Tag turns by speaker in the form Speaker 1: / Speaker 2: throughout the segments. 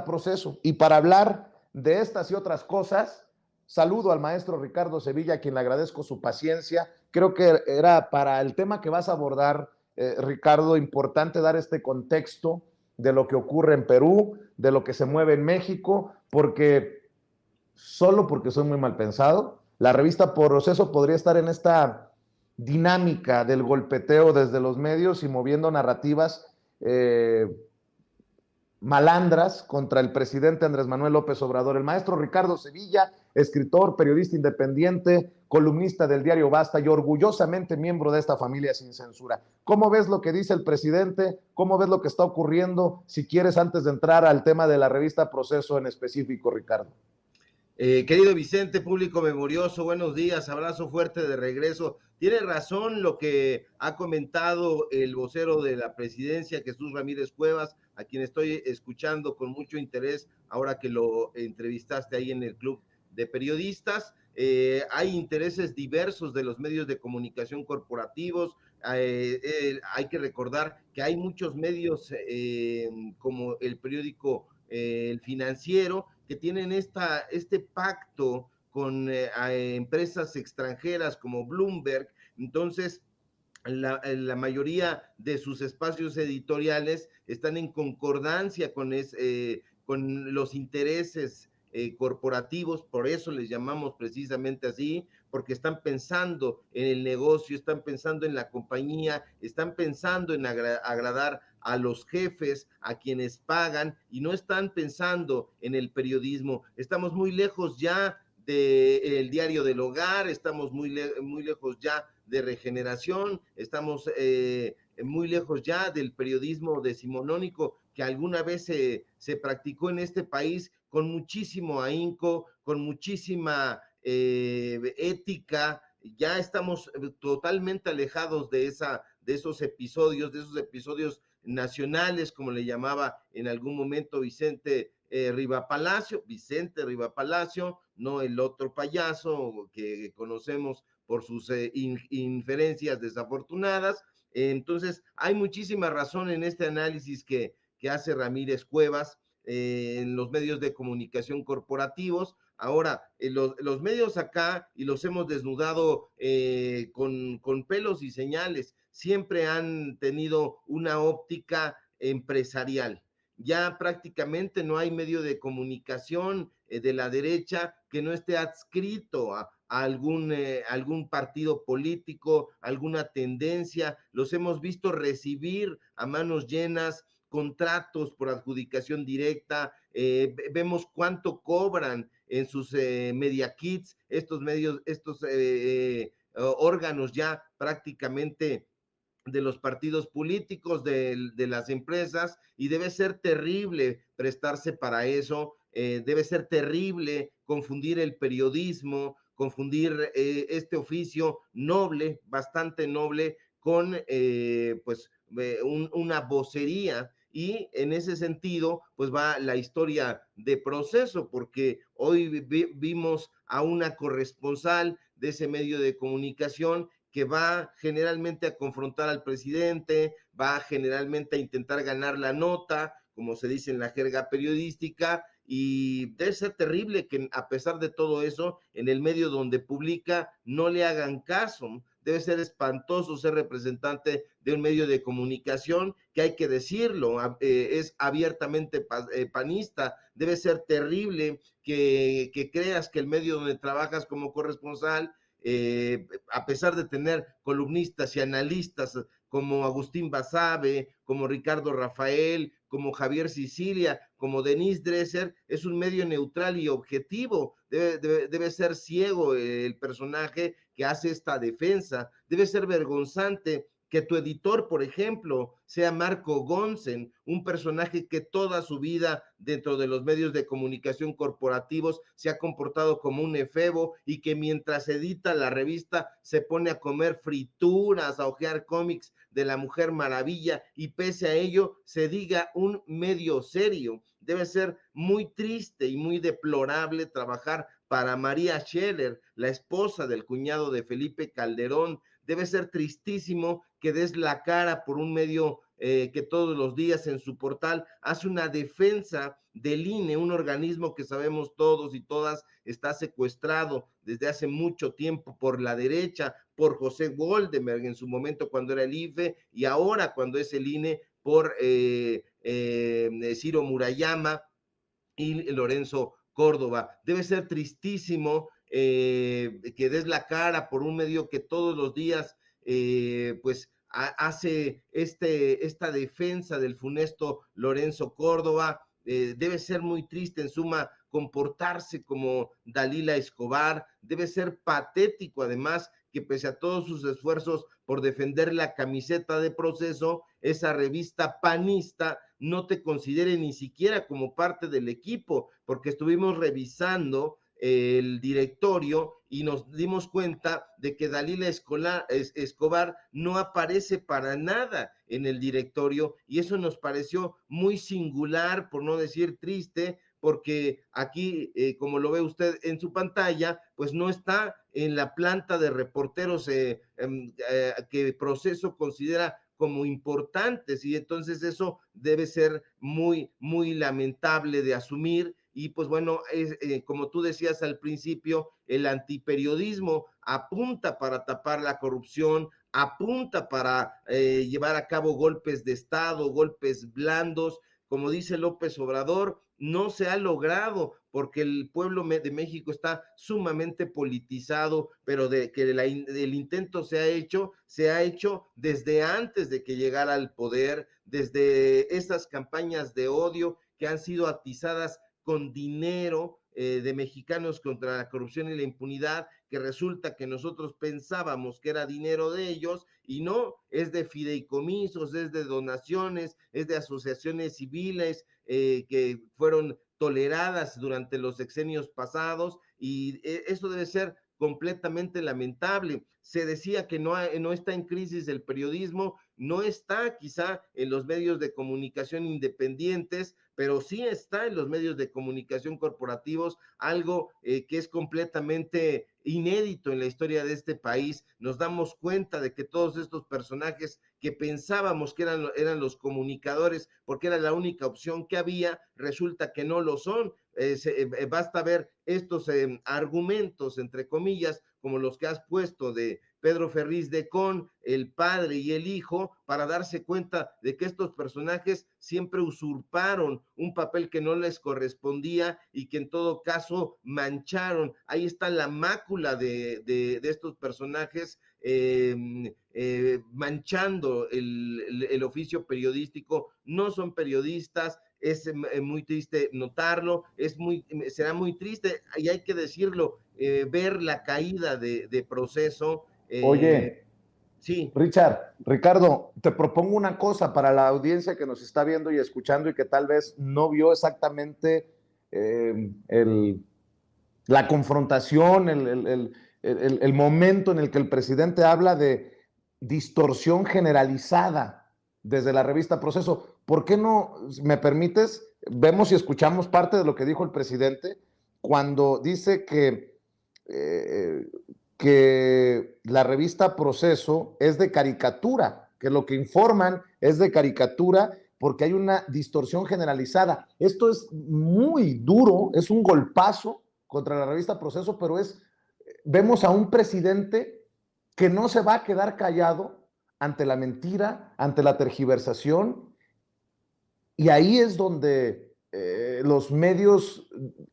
Speaker 1: Proceso. Y para hablar de estas y otras cosas, saludo al maestro Ricardo Sevilla, a quien le agradezco su paciencia. Creo que era para el tema que vas a abordar, Ricardo, importante dar este contexto de lo que ocurre en Perú, de lo que se mueve en México, solo porque soy muy mal pensado, la revista Proceso podría estar en esta dinámica del golpeteo desde los medios y moviendo narrativas malandras contra el presidente Andrés Manuel López Obrador. El maestro Ricardo Sevilla, escritor, periodista independiente, columnista del diario Basta y orgullosamente miembro de esta familia sin censura. ¿Cómo ves lo que dice el presidente? ¿Cómo ves lo que está ocurriendo? Si quieres, antes de entrar al tema de la revista Proceso en específico, Ricardo.
Speaker 2: Querido Vicente, público memorioso, buenos días, abrazo fuerte de regreso. Tiene razón lo que ha comentado el vocero de la presidencia, Jesús Ramírez Cuevas, a quien estoy escuchando con mucho interés ahora que lo entrevistaste ahí en el Club de Periodistas. Hay intereses diversos de los medios de comunicación corporativos. Hay que recordar que hay muchos medios como el periódico El Financiero, que tienen este pacto con empresas extranjeras como Bloomberg. Entonces, la mayoría de sus espacios editoriales están en concordancia con los intereses corporativos, por eso les llamamos precisamente así, porque están pensando en el negocio, están pensando en la compañía, están pensando en agradar a los jefes, a quienes pagan, y no están pensando en el periodismo. Estamos muy lejos ya del diario del hogar, estamos muy lejos ya de Regeneración, estamos muy lejos ya del periodismo decimonónico que alguna vez se practicó en este país con muchísimo ahínco, con muchísima ética. Ya estamos totalmente alejados de esos episodios nacionales, como le llamaba en algún momento Vicente Rivapalacio, no el otro payaso que conocemos por sus inferencias desafortunadas. Entonces, hay muchísima razón en este análisis que hace Ramírez Cuevas en los medios de comunicación corporativos. Ahora, los medios acá, y los hemos desnudado con pelos y señales, siempre han tenido una óptica empresarial. Ya prácticamente no hay medio de comunicación de la derecha que no esté adscrito a algún partido político, alguna tendencia. Los hemos visto recibir a manos llenas contratos por adjudicación directa. Vemos cuánto cobran en sus media kits estos medios, estos órganos ya prácticamente de los partidos políticos, de las empresas, y debe ser terrible prestarse para eso. Debe ser terrible confundir el periodismo, confundir este oficio noble, bastante noble, con una vocería. Y en ese sentido, pues va la historia de Proceso, porque hoy vimos a una corresponsal de ese medio de comunicación que va generalmente a confrontar al presidente, va generalmente a intentar ganar la nota, como se dice en la jerga periodística, y debe ser terrible que a pesar de todo eso, en el medio donde publica no le hagan caso. Debe ser espantoso ser representante de un medio de comunicación que, hay que decirlo, es abiertamente panista. Debe ser terrible que creas que el medio donde trabajas como corresponsal, a pesar de tener columnistas y analistas como Agustín Basabe, como Ricardo Rafael, como Javier Sicilia, como Denise Dresser, es un medio neutral y objetivo. Debe ser ciego el personaje que hace esta defensa. Debe ser vergonzante que tu editor, por ejemplo, sea Marco Gonsen, un personaje que toda su vida dentro de los medios de comunicación corporativos se ha comportado como un efebo, y que mientras edita la revista se pone a comer frituras, a hojear cómics de la Mujer Maravilla, y pese a ello se diga un medio serio. Debe ser muy triste y muy deplorable trabajar para María Scheller, la esposa del cuñado de Felipe Calderón. Debe ser tristísimo que des la cara por un medio que todos los días en su portal hace una defensa del INE, un organismo que sabemos todos y todas está secuestrado desde hace mucho tiempo por la derecha, por José Goldenberg en su momento cuando era el IFE y ahora cuando es el INE por Ciro Murayama y Lorenzo Córdoba. Debe ser tristísimo que des la cara por un medio que todos los días pues hace esta defensa del funesto Lorenzo Córdoba. Debe ser muy triste, en suma, comportarse como Dalila Escobar. Debe ser patético, además, que pese a todos sus esfuerzos por defender la camiseta de Proceso, esa revista panista no te considere ni siquiera como parte del equipo, porque estuvimos revisando el directorio y nos dimos cuenta de que Dalila Escobar no aparece para nada en el directorio y eso nos pareció muy singular, por no decir triste, porque aquí, como lo ve usted en su pantalla, pues no está en la planta de reporteros que Proceso considera como importantes y entonces eso debe ser muy, muy lamentable de asumir y pues bueno, como tú decías al principio, el antiperiodismo apunta para tapar la corrupción, apunta para llevar a cabo golpes de Estado, golpes blandos, como dice López Obrador, no se ha logrado porque el pueblo de México está sumamente politizado, pero de que el intento se ha hecho desde antes de que llegara al poder, desde esas campañas de odio que han sido atizadas con dinero de mexicanos contra la corrupción y la impunidad, que resulta que nosotros pensábamos que era dinero de ellos y no, es de fideicomisos, es de donaciones, es de asociaciones civiles que fueron toleradas durante los sexenios pasados y eso debe ser completamente lamentable. Se decía que no está en crisis el periodismo, no está quizá en los medios de comunicación independientes, pero sí está en los medios de comunicación corporativos, algo que es completamente inédito en la historia de este país. Nos damos cuenta de que todos estos personajes que pensábamos que eran los comunicadores porque era la única opción que había, resulta que no lo son. Basta ver estos argumentos, entre comillas, como los que has puesto de Pedro Ferriz de Con, el padre y el hijo, para darse cuenta de que estos personajes siempre usurparon un papel que no les correspondía y que en todo caso mancharon. Ahí está la mácula de estos personajes manchando el oficio periodístico. No son periodistas, es muy triste notarlo, será muy triste, y hay que decirlo, ver la caída de Proceso.
Speaker 1: Oye,
Speaker 2: Sí.
Speaker 1: Ricardo, te propongo una cosa para la audiencia que nos está viendo y escuchando y que tal vez no vio exactamente la confrontación, el momento en el que el presidente habla de distorsión generalizada desde la revista Proceso. ¿Por qué no, me permites, vemos y escuchamos parte de lo que dijo el presidente cuando dice que la revista Proceso es de caricatura, que lo que informan es de caricatura porque hay una distorsión generalizada? Esto es muy duro, es un golpazo contra la revista Proceso, pero vemos a un presidente que no se va a quedar callado ante la mentira, ante la tergiversación, y ahí es donde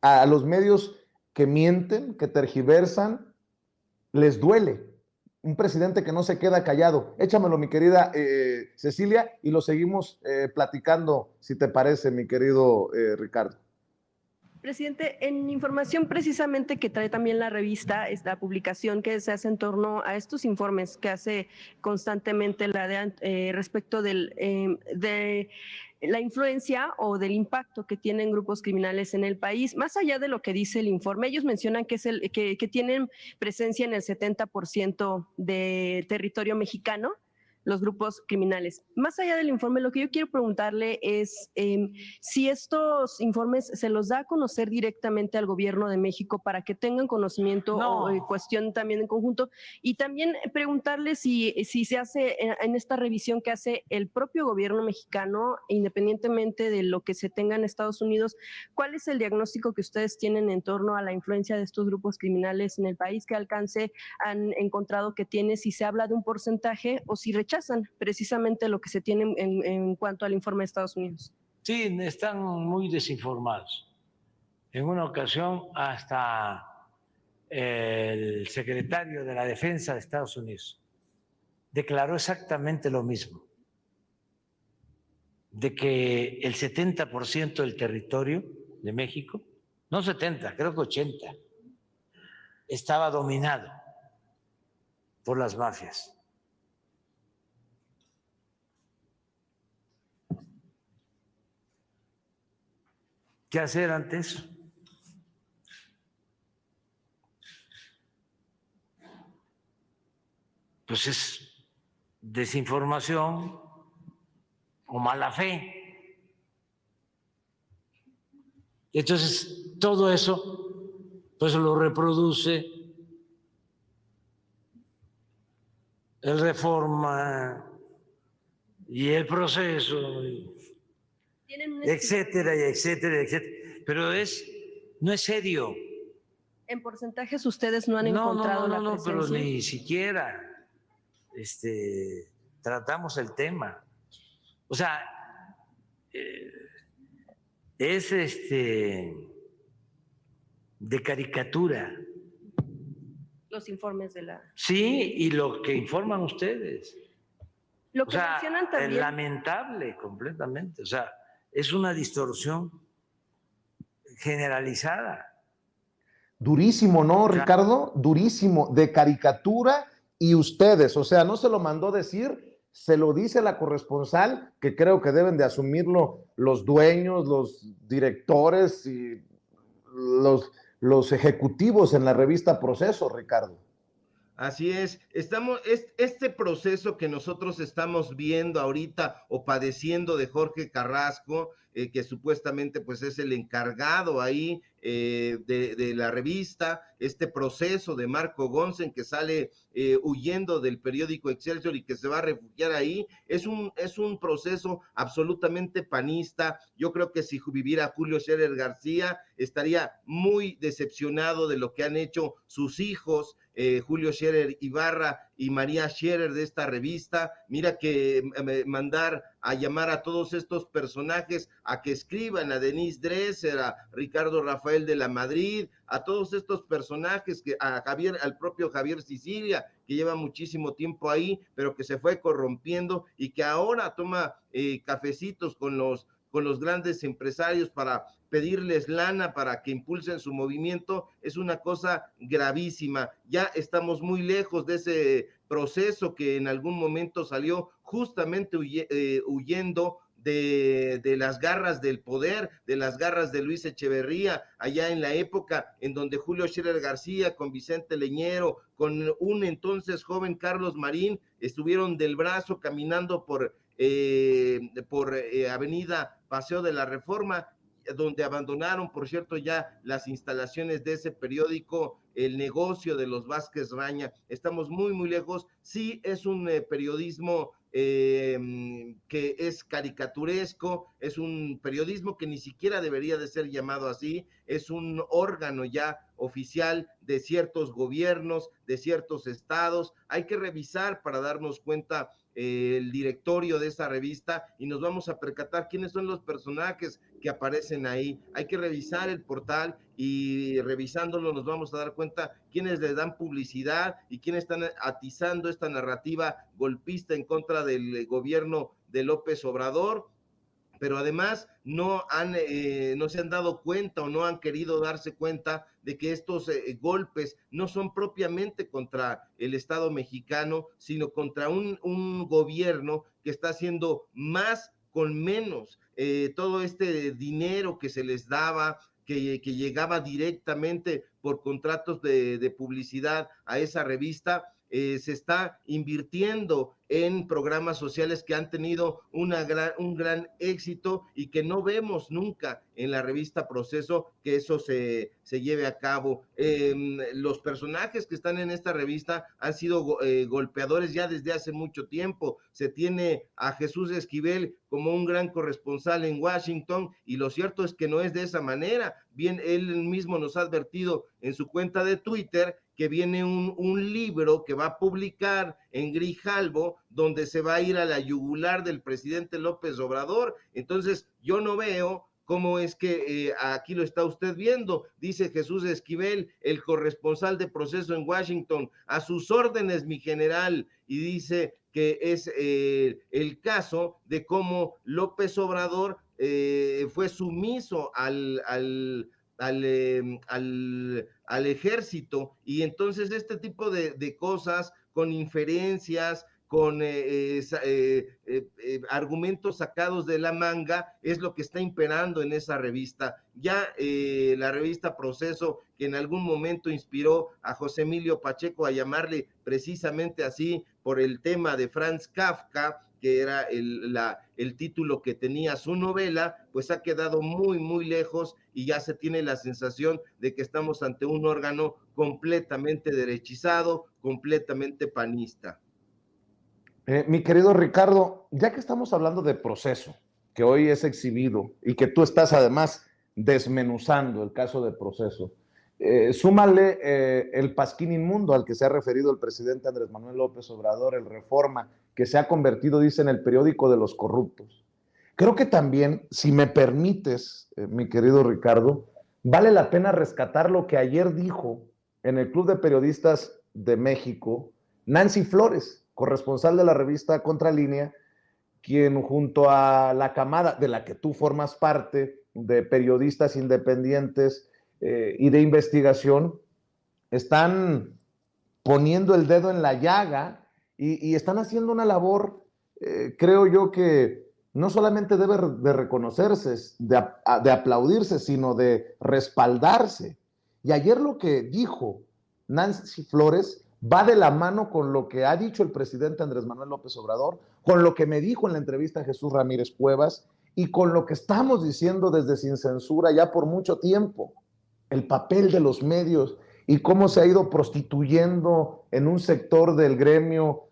Speaker 1: a los medios que mienten, que tergiversan, les duele. Un presidente que no se queda callado. Échamelo, mi querida Cecilia, y lo seguimos platicando, si te parece, mi querido Ricardo.
Speaker 3: Presidente, en información precisamente que trae también la revista, esta publicación que se hace en torno a estos informes que hace constantemente la DEA respecto de la influencia o del impacto que tienen grupos criminales en el país, más allá de lo que dice el informe, ellos mencionan que tienen presencia en el 70% de territorio mexicano, los grupos criminales. Más allá del informe, lo que yo quiero preguntarle es si estos informes se los da a conocer directamente al gobierno de México para que tengan conocimiento o cuestión también en conjunto, y también preguntarle si se hace en esta revisión que hace el propio gobierno mexicano, independientemente de lo que se tenga en Estados Unidos, ¿cuál es el diagnóstico que ustedes tienen en torno a la influencia de estos grupos criminales en el país? ¿Qué alcance han encontrado que tiene? Si se habla de un porcentaje o si rechazan precisamente lo que se tiene en cuanto al informe de Estados Unidos.
Speaker 4: Sí, están muy desinformados. En una ocasión hasta el secretario de la Defensa de Estados Unidos declaró exactamente lo mismo, de que el 70% del territorio de México, no 70, creo que 80, estaba dominado por las mafias. ¿Qué hacer ante eso? Pues es desinformación o mala fe. Entonces, todo eso, pues lo reproduce el Reforma y el Proceso, etcétera, y etcétera, etcétera. Pero no es serio.
Speaker 3: En porcentajes ustedes no han encontrado la presencia.
Speaker 4: Pero ni siquiera tratamos el tema. O sea, es de caricatura.
Speaker 3: Los informes de la...
Speaker 4: Sí, y lo que informan ustedes.
Speaker 3: Lo que mencionan también...
Speaker 4: Es lamentable completamente. O sea, es una distorsión generalizada.
Speaker 1: Durísimo, ¿no, Ricardo? Durísimo, de caricatura, y ustedes, o sea, no se lo mandó decir, se lo dice la corresponsal, que creo que deben de asumirlo los dueños, los directores y los ejecutivos en la revista Proceso, Ricardo.
Speaker 2: Así es, este proceso que nosotros estamos viendo ahorita o padeciendo de Jorge Carrasco, que supuestamente pues es el encargado ahí de la revista, este proceso de Marco Gonsen que sale huyendo del periódico Excelsior y que se va a refugiar ahí, es un proceso absolutamente panista. Yo creo que si viviera Julio Scherer García estaría muy decepcionado de lo que han hecho sus hijos, Julio Scherer Ibarra y María Scherer de esta revista. Mira que mandar a llamar a todos estos personajes a que escriban, a Denise Dresser, a Ricardo Rafael de la Madrid, a todos estos personajes, al propio Javier Sicilia, que lleva muchísimo tiempo ahí, pero que se fue corrompiendo y que ahora toma cafecitos con los grandes empresarios para pedirles lana para que impulsen su movimiento, es una cosa gravísima. Ya estamos muy lejos de ese proceso que en algún momento salió justamente huyendo de las garras del poder, de las garras de Luis Echeverría, allá en la época en donde Julio Scherer García con Vicente Leñero, con un entonces joven Carlos Marín, estuvieron del brazo caminando por Avenida Paseo de la Reforma, donde abandonaron, por cierto, ya las instalaciones de ese periódico, el negocio de los Vázquez Raña. Estamos muy, muy lejos. Sí, es un periodismo que es caricaturesco, es un periodismo que ni siquiera debería de ser llamado así, es un órgano ya oficial de ciertos gobiernos, de ciertos estados. Hay que revisar para darnos cuenta el directorio de esa revista y nos vamos a percatar quiénes son los personajes que aparecen ahí. Hay que revisar el portal y revisándolo nos vamos a dar cuenta quiénes le dan publicidad y quiénes están atizando esta narrativa golpista en contra del gobierno de López Obrador. Pero además no se han dado cuenta o no han querido darse cuenta de que estos golpes no son propiamente contra el Estado mexicano, sino contra un gobierno que está haciendo más con menos. Todo este dinero que se les daba, que llegaba directamente por contratos de publicidad a esa revista, se está invirtiendo en programas sociales que han tenido un gran éxito y que no vemos nunca en la revista Proceso que eso se lleve a cabo. Los personajes que están en esta revista han sido golpeadores ya desde hace mucho tiempo. Se tiene a Jesús Esquivel como un gran corresponsal en Washington, y lo cierto es que no es de esa manera. Bien, él mismo nos ha advertido en su cuenta de Twitter que viene un libro que va a publicar en Grijalbo, donde se va a ir a la yugular del presidente López Obrador. Entonces, yo no veo cómo es que aquí lo está usted viendo. Dice Jesús Esquivel, el corresponsal de Proceso en Washington, a sus órdenes, mi general, y dice que es el caso de cómo López Obrador fue sumiso al ejército, y entonces este tipo de cosas con inferencias, con argumentos sacados de la manga, es lo que está imperando en esa revista. Ya la revista Proceso, que en algún momento inspiró a José Emilio Pacheco a llamarle precisamente así por el tema de Franz Kafka, que era el título que tenía su novela, pues ha quedado muy, muy lejos, y ya se tiene la sensación de que estamos ante un órgano completamente derechizado, completamente panista.
Speaker 1: Mi querido Ricardo, ya que estamos hablando de Proceso, que hoy es exhibido y que tú estás además desmenuzando el caso de Proceso, súmale el pasquín inmundo al que se ha referido el presidente Andrés Manuel López Obrador, el Reforma, que se ha convertido, dice, en el periódico de los corruptos. Creo que también, si me permites, mi querido Ricardo, vale la pena rescatar lo que ayer dijo en el Club de Periodistas de México Nancy Flores, corresponsal de la revista Contralínea, quien junto a la camada de la que tú formas parte, de periodistas independientes y de investigación, están poniendo el dedo en la llaga y están haciendo una labor, creo yo, que no solamente debe de reconocerse, de aplaudirse, sino de respaldarse. Y ayer lo que dijo Nancy Flores va de la mano con lo que ha dicho el presidente Andrés Manuel López Obrador, con lo que me dijo en la entrevista Jesús Ramírez Cuevas y con lo que estamos diciendo desde Sin Censura ya por mucho tiempo, el papel de los medios y cómo se ha ido prostituyendo en un sector del gremio,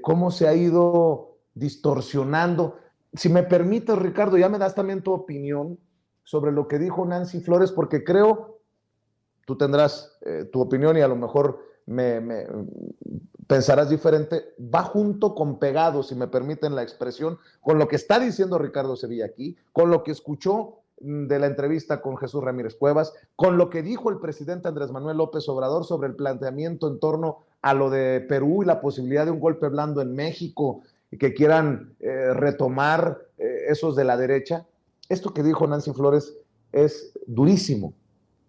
Speaker 1: cómo se ha ido distorsionando. Si me permites, Ricardo, ya me das también tu opinión sobre lo que dijo Nancy Flores, porque creo, tú tendrás tu opinión y a lo mejor me pensarás diferente, va junto con pegado, si me permiten la expresión, con lo que está diciendo Ricardo Sevilla aquí, con lo que escuchó de la entrevista con Jesús Ramírez Cuevas, con lo que dijo el presidente Andrés Manuel López Obrador sobre el planteamiento en torno a lo de Perú y la posibilidad de un golpe blando en México, y que quieran retomar esos de la derecha. Esto que dijo Nancy Flores es durísimo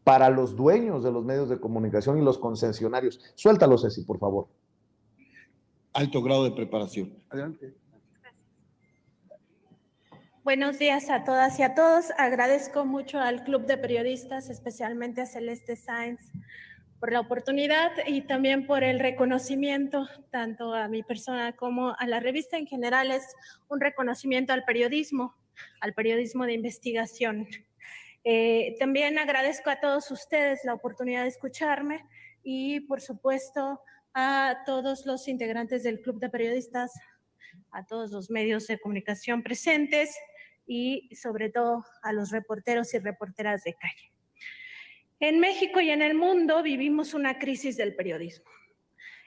Speaker 1: para los dueños de los medios de comunicación y los concesionarios. Suéltalo, Ceci, por favor.
Speaker 5: Alto grado de preparación. Adelante.
Speaker 6: Buenos días a todas y a todos. Agradezco mucho al Club de Periodistas, especialmente a Celeste Sáenz, por la oportunidad y también por el reconocimiento, tanto a mi persona como a la revista en general. Es un reconocimiento al periodismo de investigación. También agradezco a todos ustedes la oportunidad de escucharme y, por supuesto, a todos los integrantes del Club de Periodistas, a todos los medios de comunicación presentes y, sobre todo, a los reporteros y reporteras de calle. En México y en el mundo vivimos una crisis del periodismo.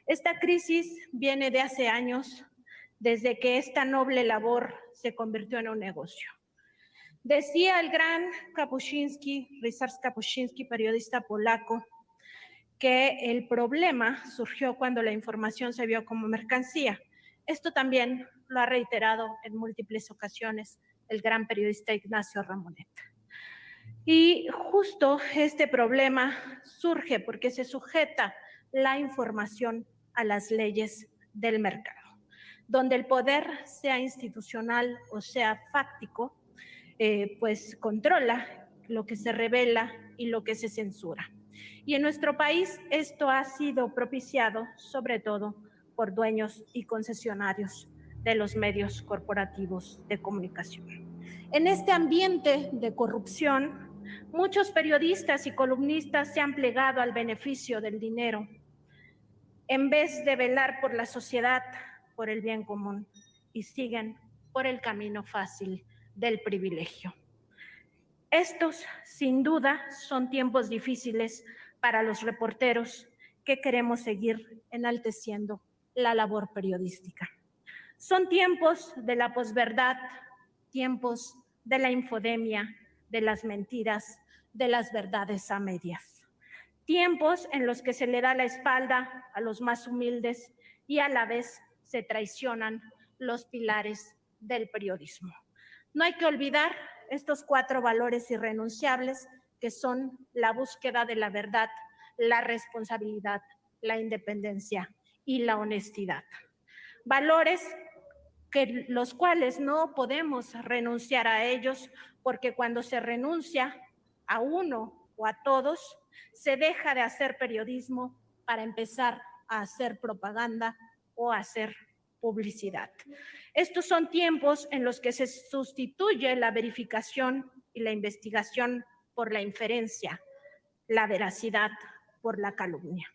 Speaker 6: Esta crisis viene de hace años, desde que esta noble labor se convirtió en un negocio. Decía el gran Ryszard Kapuscinski, periodista polaco, que el problema surgió cuando la información se vio como mercancía. Esto también lo ha reiterado en múltiples ocasiones el gran periodista Ignacio Ramonet. Y justo este problema surge porque se sujeta la información a las leyes del mercado, donde el poder, sea institucional o sea fáctico, pues controla lo que se revela y lo que se censura. Y en nuestro país esto ha sido propiciado sobre todo por dueños y concesionarios de los medios corporativos de comunicación. En este ambiente de corrupción, muchos periodistas y columnistas se han plegado al beneficio del dinero en vez de velar por la sociedad, por el bien común, y siguen por el camino fácil del privilegio. Estos, sin duda, son tiempos difíciles para los reporteros que queremos seguir enalteciendo la labor periodística. Son tiempos de la posverdad, tiempos de la infodemia, de las mentiras, de las verdades a medias. Tiempos en los que se le da la espalda a los más humildes y a la vez se traicionan los pilares del periodismo. No hay que olvidar estos 4 valores irrenunciables que son la búsqueda de la verdad, la responsabilidad, la independencia y la honestidad. Valores que los cuales no podemos renunciar a ellos, porque cuando se renuncia a uno o a todos, se deja de hacer periodismo para empezar a hacer propaganda o a hacer publicidad. Estos son tiempos en los que se sustituye la verificación y la investigación por la inferencia, la veracidad por la calumnia.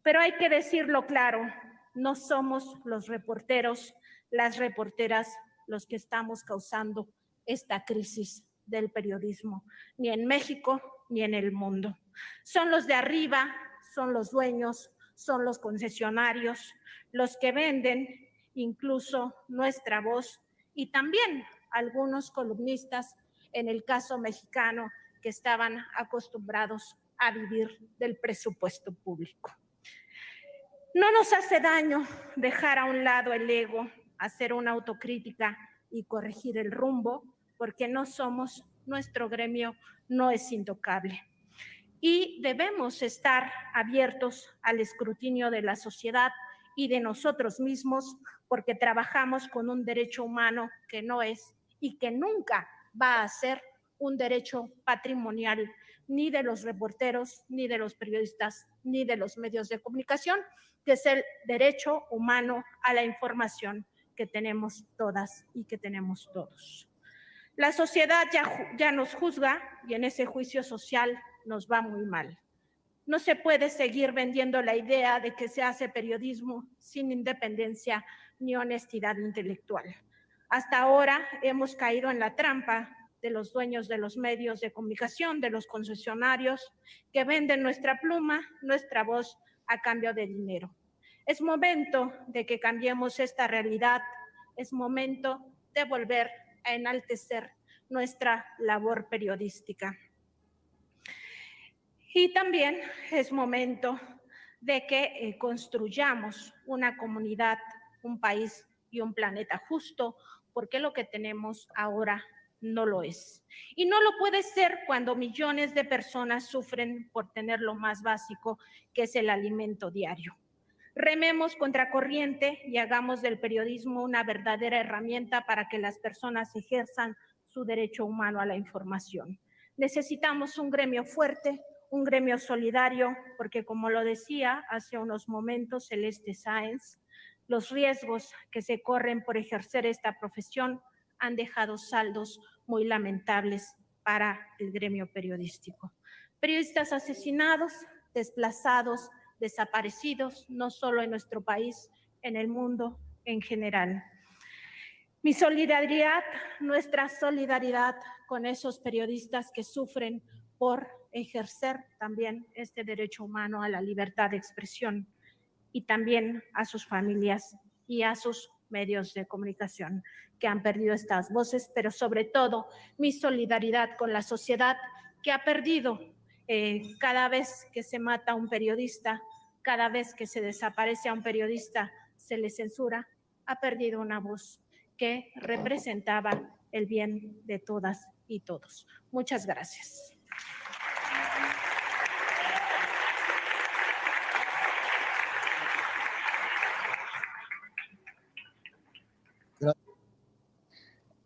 Speaker 6: Pero hay que decirlo claro, no somos los reporteros, las reporteras, los que estamos causando esta crisis del periodismo, ni en México ni en el mundo. Son los de arriba, son los dueños, son los concesionarios, los que venden incluso nuestra voz, y también algunos columnistas, en el caso mexicano, que estaban acostumbrados a vivir del presupuesto público. No nos hace daño dejar a un lado el ego, hacer una autocrítica y corregir el rumbo, porque no somos, nuestro gremio no es intocable. Y debemos estar abiertos al escrutinio de la sociedad y de nosotros mismos, porque trabajamos con un derecho humano que no es y que nunca va a ser un derecho patrimonial ni de los reporteros, ni de los periodistas, ni de los medios de comunicación, que es el derecho humano a la información que tenemos todas y que tenemos todos. La sociedad ya nos juzga y en ese juicio social nos va muy mal. No se puede seguir vendiendo la idea de que se hace periodismo sin independencia ni honestidad intelectual. Hasta ahora hemos caído en la trampa de los dueños de los medios de comunicación, de los concesionarios, que venden nuestra pluma, nuestra voz a cambio de dinero. Es momento de que cambiemos esta realidad, es momento de volver a enaltecer nuestra labor periodística. Y también es momento de que construyamos una comunidad, un país y un planeta justo, porque lo que tenemos ahora no lo es. Y no lo puede ser cuando millones de personas sufren por tener lo más básico, que es el alimento diario. Rememos contracorriente y hagamos del periodismo una verdadera herramienta para que las personas ejerzan su derecho humano a la información. Necesitamos un gremio fuerte, un gremio solidario, porque como lo decía hace unos momentos Celeste Sáenz, los riesgos que se corren por ejercer esta profesión han dejado saldos muy lamentables para el gremio periodístico. Periodistas asesinados, desplazados, desaparecidos, no solo en nuestro país, en el mundo en general. Mi solidaridad, nuestra solidaridad con esos periodistas que sufren por ejercer también este derecho humano a la libertad de expresión, y también a sus familias y a sus medios de comunicación que han perdido estas voces, pero sobre todo mi solidaridad con la sociedad que ha perdido cada vez que se mata a un periodista, cada vez que se desaparece a un periodista, se le censura, ha perdido una voz que representaba el bien de todas y todos. Muchas gracias.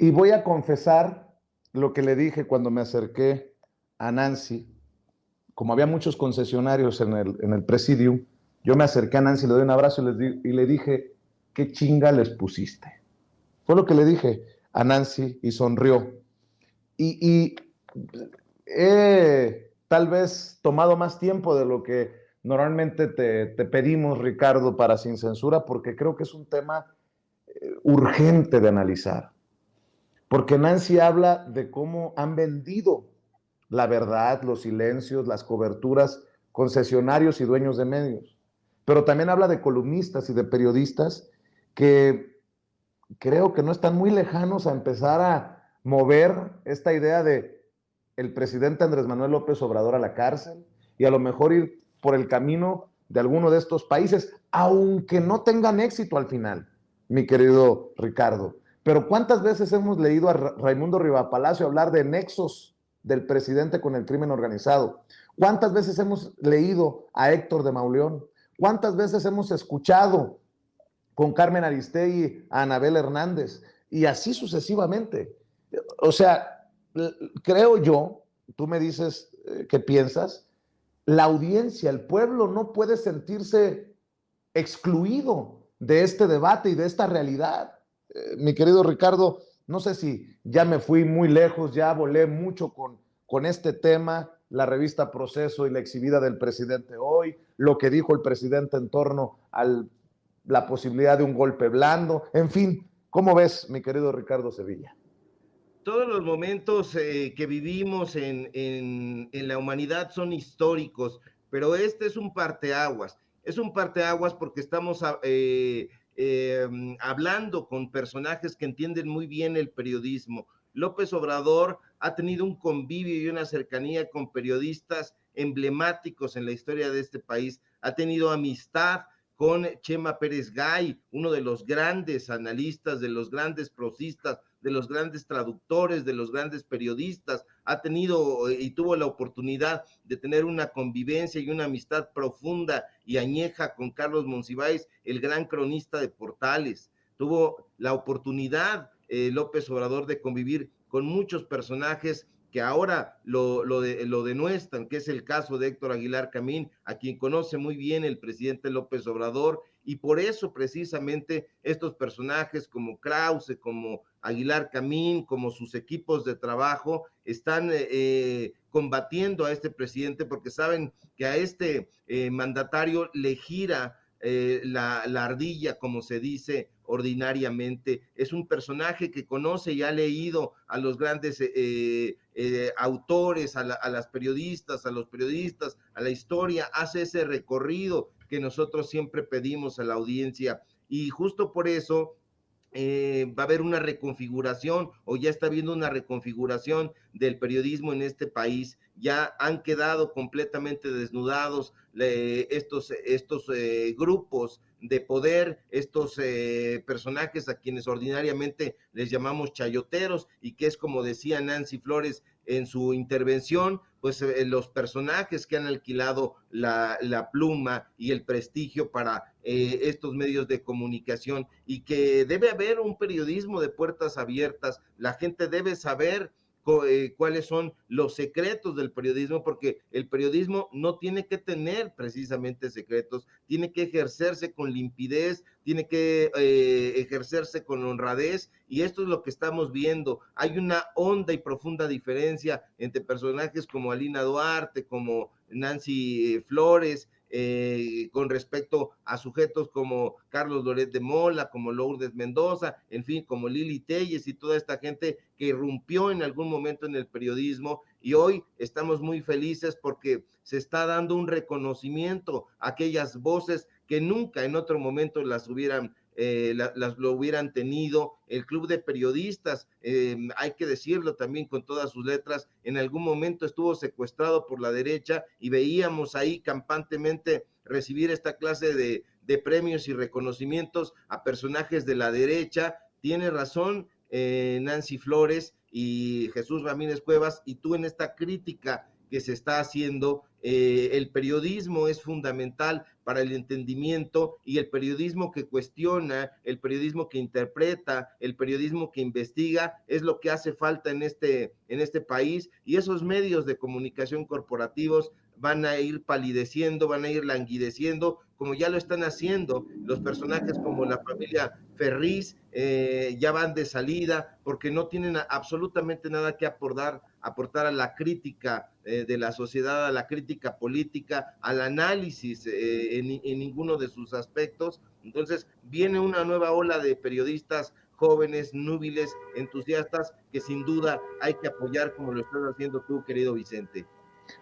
Speaker 1: Y voy a confesar lo que le dije cuando me acerqué a Nancy. Como había muchos concesionarios en el Presidium, Yo me acerqué a Nancy, le doy un abrazo y le dije, ¿qué chinga les pusiste? Fue lo que le dije a Nancy y sonrió. Y he tal vez tomado más tiempo de lo que normalmente te pedimos, Ricardo, para Sin Censura, porque creo que es un tema urgente de analizar. Porque Nancy habla de cómo han vendido la verdad, los silencios, las coberturas, concesionarios y dueños de medios. Pero también habla de columnistas y de periodistas que creo que no están muy lejanos a empezar a mover esta idea de el presidente Andrés Manuel López Obrador a la cárcel y a lo mejor ir por el camino de alguno de estos países, aunque no tengan éxito al final, mi querido Ricardo. Pero ¿cuántas veces hemos leído a Raimundo Rivapalacio hablar de nexos del presidente con el crimen organizado? ¿Cuántas veces hemos leído a Héctor de Mauleón? ¿Cuántas veces hemos escuchado con Carmen Aristegui a Anabel Hernández? Y así sucesivamente. O sea, creo yo, tú me dices qué piensas, la audiencia, el pueblo no puede sentirse excluido de este debate y de esta realidad. Mi querido Ricardo, no sé si ya me fui muy lejos, ya volé mucho con este tema, la revista Proceso y la exhibida del presidente hoy, lo que dijo el presidente en torno a la posibilidad de un golpe blando, en fin, ¿cómo ves, mi querido Ricardo Sevilla?
Speaker 2: Todos los momentos que vivimos en la humanidad son históricos, pero este es un parteaguas. Es un parteaguas porque estamos hablando con personajes que entienden muy bien el periodismo. López Obrador ha tenido un convivio y una cercanía con periodistas emblemáticos en la historia de este país. Ha tenido amistad con Chema Pérez Gay, uno de los grandes analistas, de los grandes prosistas, de los grandes traductores, de los grandes periodistas. Ha tenido y tuvo la oportunidad de tener una convivencia y una amistad profunda y añeja con Carlos Monsiváis, el gran cronista de Portales. Tuvo la oportunidad López Obrador de convivir con muchos personajes que ahora lo denuestran, que es el caso de Héctor Aguilar Camín, a quien conoce muy bien el presidente López Obrador, y por eso precisamente estos personajes como Krause, como Aguilar Camín, como sus equipos de trabajo, están combatiendo a este presidente porque saben que a este mandatario le gira la ardilla, como se dice ordinariamente. Es un personaje que conoce y ha leído a los grandes autores, a las periodistas, a los periodistas, a la historia, hace ese recorrido que nosotros siempre pedimos a la audiencia, y justo por eso va a haber una reconfiguración, o ya está habiendo una reconfiguración del periodismo en este país. Ya han quedado completamente desnudados estos grupos de poder, estos personajes a quienes ordinariamente les llamamos chayoteros, y que es como decía Nancy Flores en su intervención, pues los personajes que han alquilado la pluma y el prestigio para estos medios de comunicación, y que debe haber un periodismo de puertas abiertas. La gente debe saber cuáles son los secretos del periodismo, porque el periodismo no tiene que tener precisamente secretos, tiene que ejercerse con limpidez, tiene que ejercerse con honradez, y esto es lo que estamos viendo. Hay una honda y profunda diferencia entre personajes como Alina Duarte, como Nancy Flores, con respecto a sujetos como Carlos Loret de Mola, como Lourdes Mendoza, en fin, como Lili Telles y toda esta gente que irrumpió en algún momento en el periodismo, y hoy estamos muy felices porque se está dando un reconocimiento a aquellas voces que nunca en otro momento lo hubieran tenido. El Club de Periodistas, hay que decirlo también con todas sus letras, en algún momento estuvo secuestrado por la derecha, y veíamos ahí campantemente recibir esta clase de premios y reconocimientos a personajes de la derecha. Tiene razón Nancy Flores y Jesús Ramírez Cuevas, y tú en esta crítica que se está haciendo. El periodismo es fundamental para el entendimiento, y el periodismo que cuestiona, el periodismo que interpreta, el periodismo que investiga, es lo que hace falta en este país, y esos medios de comunicación corporativos van a ir palideciendo, van a ir languideciendo, como ya lo están haciendo. Los personajes como la familia Ferriz ya van de salida porque no tienen absolutamente nada que aportar a la crítica de la sociedad, a la crítica política, al análisis en ninguno de sus aspectos. Entonces viene una nueva ola de periodistas jóvenes, núbiles, entusiastas, que sin duda hay que apoyar, como lo estás haciendo tú, querido Vicente.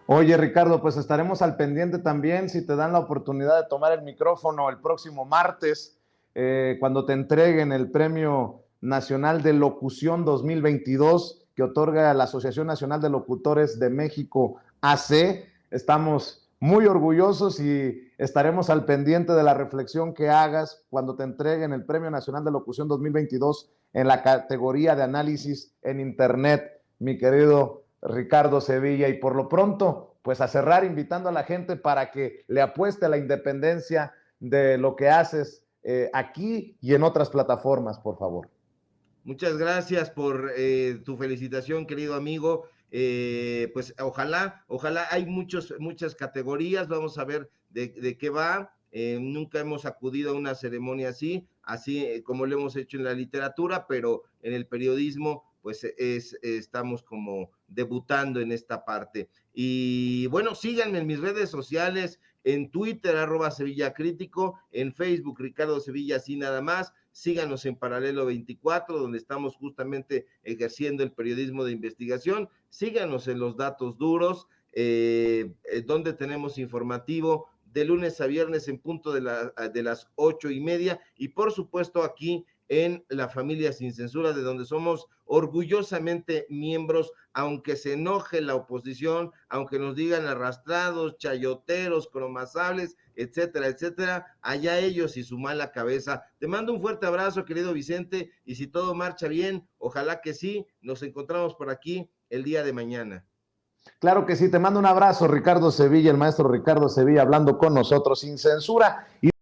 Speaker 1: Oye, Ricardo, pues estaremos al pendiente también si te dan la oportunidad de tomar el micrófono el próximo martes, cuando te entreguen el Premio Nacional de Locución 2022 que otorga la Asociación Nacional de Locutores de México, AC. Estamos muy orgullosos y estaremos al pendiente de la reflexión que hagas cuando te entreguen el Premio Nacional de Locución 2022 en la categoría de análisis en Internet, mi querido Ricardo Sevilla. Y por lo pronto, pues a cerrar invitando a la gente para que le apueste a la independencia de lo que haces aquí y en otras plataformas, por favor.
Speaker 2: Muchas gracias por tu felicitación, querido amigo. Pues ojalá hay muchas categorías, vamos a ver de qué va. Nunca hemos acudido a una ceremonia así como lo hemos hecho en la literatura, pero en el periodismo pues estamos como debutando en esta parte. Y bueno, síganme en mis redes sociales, en Twitter, @SevillaCrítico, en Facebook, Ricardo Sevilla, así nada más. Síganos en Paralelo 24, donde estamos justamente ejerciendo el periodismo de investigación. Síganos en Los Datos Duros, donde tenemos informativo de lunes a viernes en punto de las 8:30, y por supuesto aquí en La Familia Sin Censura, de donde somos orgullosamente miembros, aunque se enoje la oposición, aunque nos digan arrastrados, chayoteros, cromasables, etcétera, etcétera, allá ellos y su mala cabeza. Te mando un fuerte abrazo, querido Vicente, y si todo marcha bien, ojalá que sí, nos encontramos por aquí el día de mañana.
Speaker 1: Claro que sí, te mando un abrazo, Ricardo Sevilla, el maestro Ricardo Sevilla, hablando con nosotros sin censura.